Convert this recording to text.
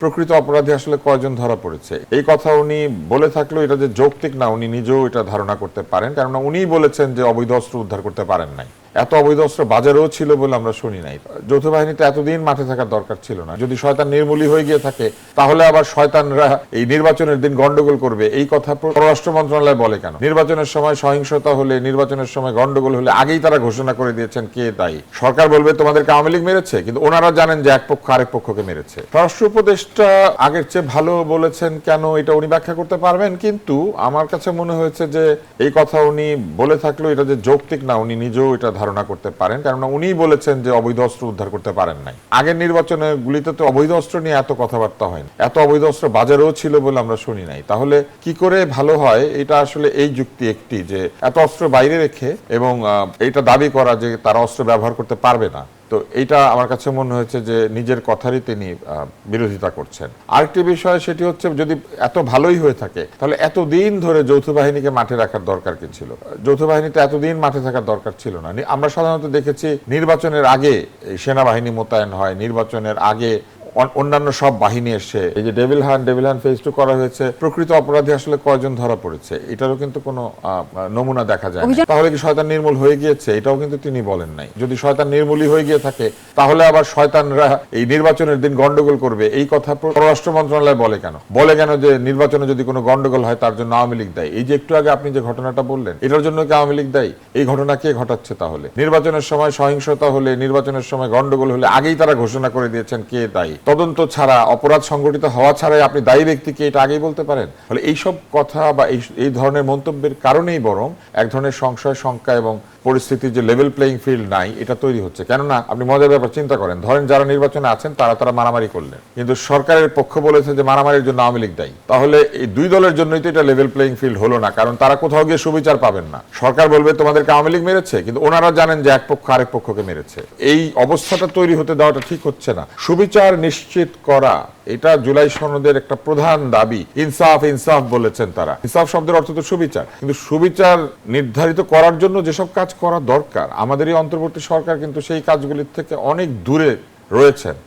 প্রকৃত অপরাধী আসলে কয়জন ধরা পড়েছে এই কথা উনি বলে থাকলেও এটা যে যৌক্তিক না উনি নিজেও এটা ধারণা করতে পারেন, কারণ উনিই বলেছেন যে অবৈধ অস্ত্র উদ্ধার করতে পারেন নাই। এত অবৈধ অস্ত্র বাজারেও ছিল বলে আমরা শুনি নাই। যৌথ বাহিনীতে এতদিন মাঠে থাকার দরকার ছিল না। যদি শয়তান নির্মূলই হয়ে গিয়ে থাকে তাহলে আবার শয়তানরা এই নির্বাচনের দিন গন্ডগোল করবে এই কথা পররাষ্ট্র মন্ত্রণালয় বলে কেন? নির্বাচনের সময় সহিংসতা হলে, নির্বাচনের সময় গন্ডগোল হলে আগেই তারা ঘোষণা করে দিয়েছেন কে দায়ী। সরকার বলবে তোমাদেরকে আওয়ামী লীগ মেরেছে, কিন্তু ওনারা জানেন যে এক পক্ষ আরেক পক্ষকে মেরেছে। স্বরাষ্ট্র উপদেষ্টা আগের চেয়ে ভালো বলেছেন কেন এটা উনি ব্যাখ্যা করতে পারবেন, কিন্তু আমার কাছে মনে হয়েছে যে এই কথা উনি বলে থাকলেও এটা যে যৌক্তিক না উনি নিজেও এটা ধারণা করতে পারেন, কারণ উনিই বলেছেন যে অবৈধ অস্ত্র উদ্ধার করতে পারেন নাই। আগের নির্বাচনে গুলিতে তো অবৈধ অস্ত্র নিয়ে এত কথাবার্তা হয়নি, এত অবৈধ অস্ত্র বাজারেও ছিল বলে আমরা শুনি নাই। তাহলে কি করে ভালো হয়? এটা আসলে এই যুক্তি একটি যে এত অস্ত্র বাইরে রেখে এবং এটা দাবি করা যে তারা অস্ত্র ব্যবহার করতে পারবে না, তো এইটা আমার কাছে মনে হয়েছে যে নিজের কথারই তিনি বিরোধিতা করছেন। আরেকটি বিষয় সেটি হচ্ছে, যদি এত ভালোই হয়ে থাকে তাহলে এতদিন ধরে যৌথ বাহিনীকে মাঠে রাখার দরকার কি ছিল? যৌথ বাহিনীতে এতদিন মাঠে থাকার দরকার ছিল না। আমরা সাধারণত দেখেছি নির্বাচনের আগে সেনাবাহিনী মোতায়েন হয়, নির্বাচনের আগে অন্যান্য সব বাহিনী এসে এই যে ডেভিল হান ফেজ 2 করা হয়েছে। প্রকৃত অপরাধী আসলে কয়জন ধরা পড়েছে এটারও কিন্তু কোনো নমুনা দেখা যায় না। তাহলে কি শয়তান নির্মূল হয়ে গিয়েছে? এটাও কিন্তু তিনি বলেন নাই। যদি শয়তান নির্মূলই হয়ে গিয়ে থাকে তাহলে আবার শয়তানরা এই নির্বাচনের দিন গন্ডগোল করবে এই কথা পররাষ্ট্র মন্ত্রণালয় বলে কেন যে নির্বাচনে যদি কোনো গন্ডগোল হয় তার জন্য আওয়ামী লীগ দায়ী। এই যে একটু আগে আপনি যে ঘটনাটা বললেন এটার জন্য কি আওয়ামী লীগ দায়ী? এই ঘটনা কে ঘটাচ্ছে? তাহলে নির্বাচনের সময় সহিংসতা হলে, নির্বাচনের সময় গন্ডগোল হলে আগেই তারা ঘোষণা করে দিয়েছেন কে দায়ী। তদন্ত ছাড়া, অপরাধ সংগঠিত হওয়া ছাড়াই আপনি দায়ী ব্যক্তিকে এটা আগেই বলতে পারেন? ফলে এইসব কথা বা এই ধরনের মন্তব্যের কারণেই বরং এক ধরনের সংশয়, শঙ্কা এবং পরিস্থিতির যে লেভেল প্লেইং ফিল্ড নাই এটা তৈরি হচ্ছে। কেননা আপনি মজার ব্যাপার চিন্তা করেন, ধরেন যারা নির্বাচনে আছেন তারা মারামারি করলেন, কিন্তু সরকারের পক্ষ বলেছে যে মারামারির জন্য আওয়ামী লীগ দায়ী। তাহলে এই দুই দলের জন্যই তো এটা লেভেল প্লেইং ফিল্ড হলো না, কারণ তারা কোথাও গিয়ে সুবিচার পাবেন না। সরকার বলবে তোমাদেরকে আওয়ামী লীগ মেরেছে, কিন্তু ওনারা জানেন যে এক পক্ষ আরেক পক্ষকে মেরেছে। এই অবস্থাটা তৈরি হতে দেওয়াটা ঠিক হচ্ছে না। সুবিচার নিশ্চিত করা এটা জুলাই সনদের একটা প্রধান দাবি। ইনসাফ বলেছেন তারা। ইনসাফ শব্দের অর্থ তো সুবিচার, কিন্তু সুবিচার নির্ধারিত করার জন্য যেসব কাজ করা দরকার আমাদের এই অন্তর্বর্তী সরকার কিন্তু সেই কাজগুলির থেকে অনেক দূরে রয়েছেন।